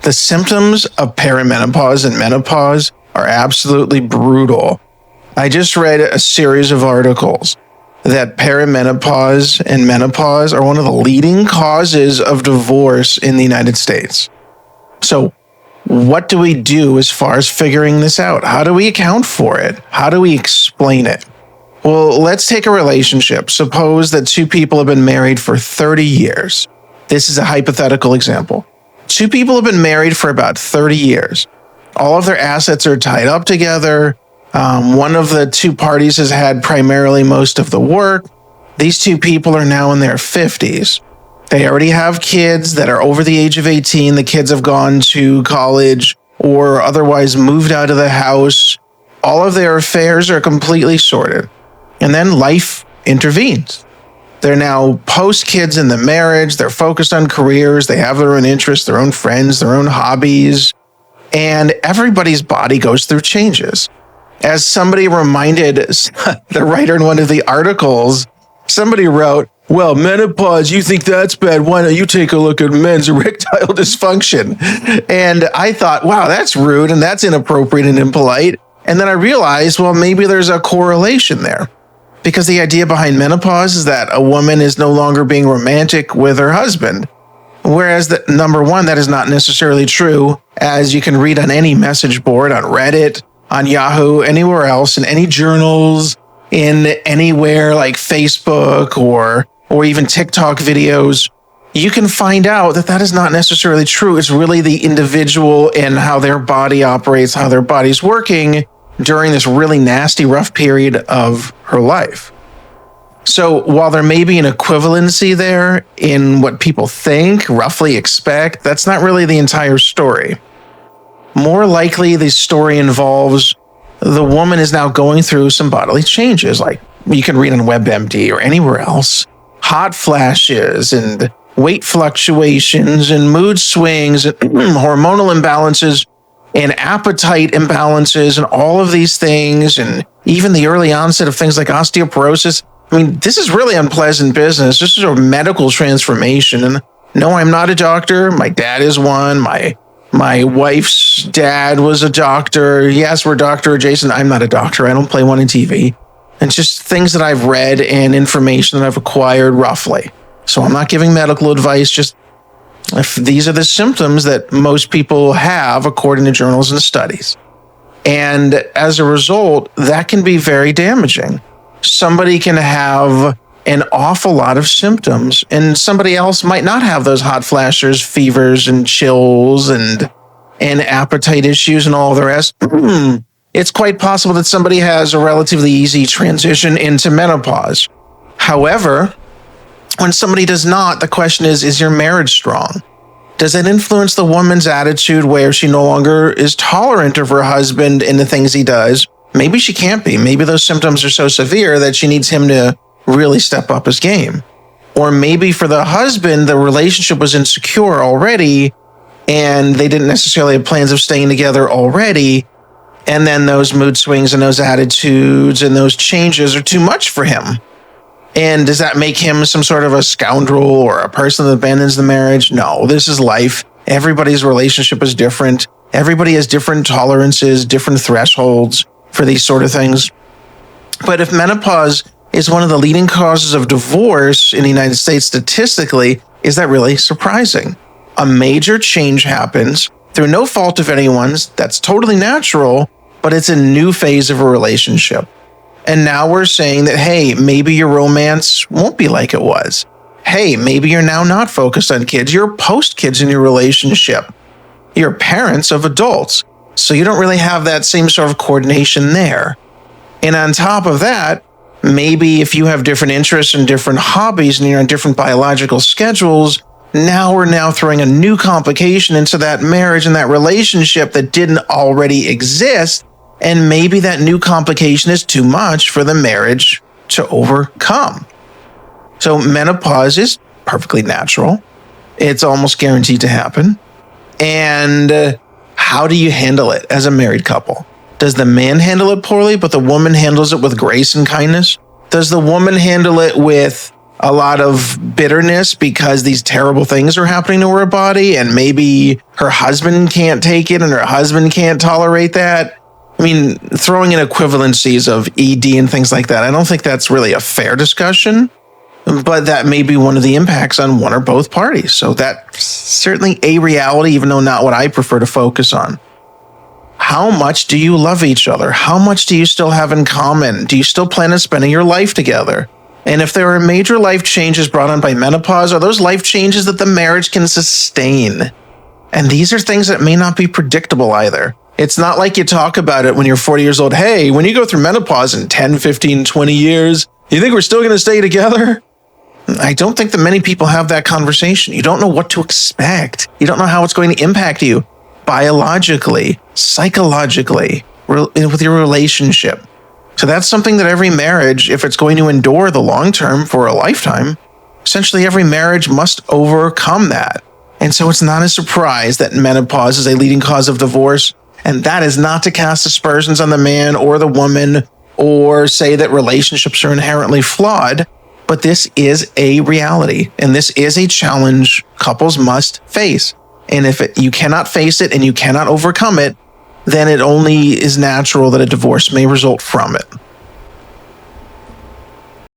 The symptoms of perimenopause and menopause are absolutely brutal. I just read a series of articles that perimenopause and menopause are one of the leading causes of divorce in the United States. So what do we do as far as figuring this out? How do we account for it? How do we explain it? Well, let's take a relationship. Suppose that two people have been married for 30 years. This is a hypothetical example. Two people have been married for about 30 years. All of their assets are tied up together. One of the two parties has had primarily most of the work. These two people are now in their 50s. They already have kids that are over the age of 18. The kids have gone to college or otherwise moved out of the house. All of their affairs are completely sorted. And then life intervenes. They're now post-kids in the marriage. They're focused on careers. They have their own interests, their own friends, their own hobbies. And everybody's body goes through changes. As somebody reminded the writer in one of the articles, somebody wrote, well, menopause, you think that's bad. Why don't you take a look at men's erectile dysfunction? And I thought, wow, that's rude and that's inappropriate and impolite. And then I realized, well, maybe there's a correlation there. Because the idea behind menopause is that a woman is no longer being romantic with her husband. Whereas, number one, that is not necessarily true, as you can read on any message board, on Reddit, on Yahoo, anywhere else, in any journals, in anywhere like Facebook or even TikTok videos. You can find out that is not necessarily true. It's really the individual and how their body operates, how their body's working during this really nasty, rough period of her life. So while there may be an equivalency there in what people think, roughly expect, that's not really the entire story. More likely, the story involves the woman is now going through some bodily changes, like you can read on WebMD or anywhere else. Hot flashes and weight fluctuations and mood swings and hormonal imbalances and appetite imbalances and all of these things, and even the early onset of things like osteoporosis. I mean, this is really unpleasant business. This is a medical transformation. And no, I'm not a doctor. My dad is one. My wife's dad was a doctor. Yes, we're doctor adjacent. I'm not a doctor. I don't play one in TV. And just things that I've read and information that I've acquired roughly. So I'm not giving medical advice, just if these are the symptoms that most people have according to journals and studies. And as a result, that can be very damaging. Somebody can have an awful lot of symptoms, and somebody else might not have those hot flashes, fevers, and chills, and appetite issues, and all the rest. It's quite possible that somebody has a relatively easy transition into menopause. However, when somebody does not, the question is your marriage strong? Does it influence the woman's attitude where she no longer is tolerant of her husband and the things he does? Maybe she can't be. Maybe those symptoms are so severe that she needs him to really step up his game. Or maybe for the husband, the relationship was insecure already and they didn't necessarily have plans of staying together already. And then those mood swings and those attitudes and those changes are too much for him. And does that make him some sort of a scoundrel or a person that abandons the marriage? No, this is life. Everybody's relationship is different. Everybody has different tolerances, different thresholds for these sort of things. But if menopause is one of the leading causes of divorce in the United States statistically, is that really surprising? A major change happens through no fault of anyone's. That's totally natural, but it's a new phase of a relationship. And now we're saying that, hey, maybe your romance won't be like it was. Hey, maybe you're now not focused on kids. You're post-kids in your relationship. You're parents of adults. So you don't really have that same sort of coordination there. And on top of that, maybe if you have different interests and different hobbies and you're on different biological schedules, we're throwing a new complication into that marriage and that relationship that didn't already exist. And maybe that new complication is too much for the marriage to overcome. So menopause is perfectly natural. It's almost guaranteed to happen. And how do you handle it as a married couple? Does the man handle it poorly, but the woman handles it with grace and kindness? Does the woman handle it with a lot of bitterness because these terrible things are happening to her body, and maybe her husband can't take it and her husband can't tolerate that. I mean, throwing in equivalencies of ED and things like that, I don't think that's really a fair discussion, but that may be one of the impacts on one or both parties. So that's certainly a reality, even though not what I prefer to focus on. How much do you love each other? How much do you still have in common? Do you still plan on spending your life together? And if there are major life changes brought on by menopause, are those life changes that the marriage can sustain? And these are things that may not be predictable either. It's not like you talk about it when you're 40 years old. Hey, when you go through menopause in 10, 15, 20 years, you think we're still going to stay together? I don't think that many people have that conversation. You don't know what to expect. You don't know how it's going to impact you biologically, psychologically, with your relationship. So that's something that every marriage, if it's going to endure the long term for a lifetime, essentially every marriage must overcome that. And so it's not a surprise that menopause is a leading cause of divorce. And that is not to cast aspersions on the man or the woman or say that relationships are inherently flawed, but this is a reality. And this is a challenge couples must face. And if you cannot face it and you cannot overcome it, then it only is natural that a divorce may result from it.